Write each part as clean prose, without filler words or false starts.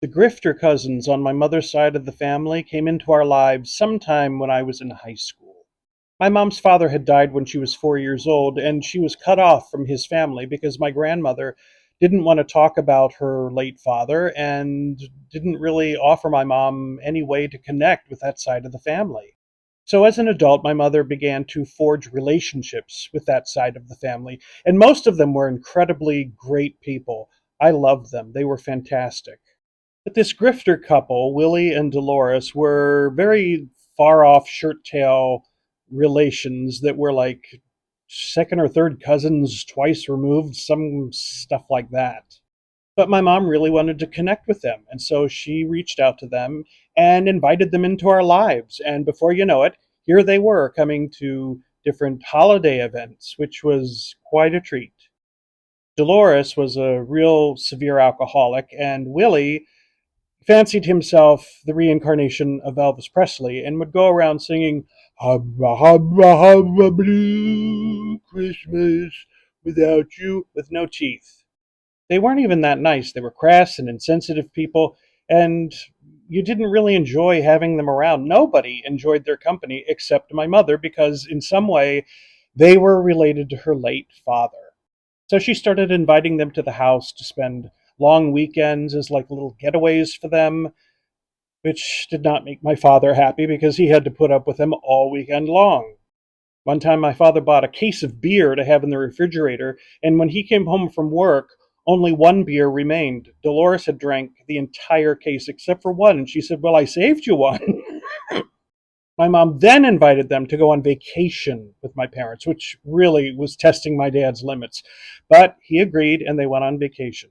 The Grifter cousins on my mother's side of the family came into our lives sometime when I was in high school. My mom's father had died when she was 4 years old, and she was cut off from his family because my grandmother didn't want to talk about her late father and didn't really offer my mom any way to connect with that side of the family. So, as an adult, my mother began to forge relationships with that side of the family, and most of them were incredibly great people. I loved them, they were fantastic. But this grifter couple, Willie and Dolores, were very far off shirt tail relations that were like second or third cousins twice removed, some stuff like that. But my mom really wanted to connect with them, and so she reached out to them and invited them into our lives. And before you know it, here they were coming to different holiday events, which was quite a treat. Dolores was a real severe alcoholic, and Willie fancied himself the reincarnation of Elvis Presley and would go around singing "Hubba Hubba Hubba Blue Christmas Without You" with no teeth. They weren't even that nice. They were crass and insensitive people, and you didn't really enjoy having them around. Nobody enjoyed their company except my mother because, in some way, they were related to her late father. So she started inviting them to the house to spend long weekends as like little getaways for them, which did not make my father happy because he had to put up with them all weekend long. One time, my father bought a case of beer to have in the refrigerator, and when he came home from work, only one beer remained. Dolores had drank the entire case except for one, and she said, "Well, I saved you one." My mom then invited them to go on vacation with my parents, which really was testing my dad's limits. But he agreed, and they went on vacation.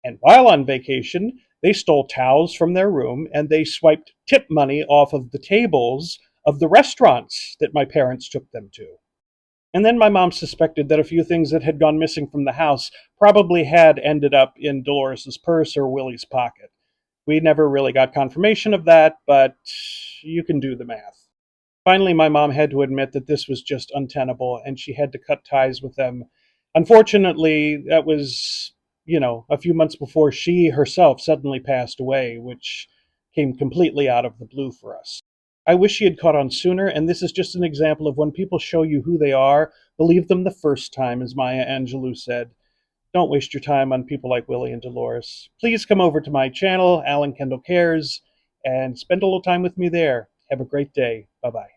And while on vacation, they stole towels from their room and they swiped tip money off of the tables of the restaurants that my parents took them to. And then my mom suspected that a few things that had gone missing from the house probably had ended up in Dolores's purse or Willie's pocket. We never really got confirmation of that, but you can do the math. Finally, my mom had to admit that this was just untenable and she had to cut ties with them. Unfortunately, that was, a few months before she herself suddenly passed away, which came completely out of the blue for us. I wish she had caught on sooner, and this is just an example of when people show you who they are, believe them the first time, as Maya Angelou said. Don't waste your time on people like Willie and Dolores. Please come over to my channel, Alan Kendall Cares, and spend a little time with me there. Have a great day. Bye bye.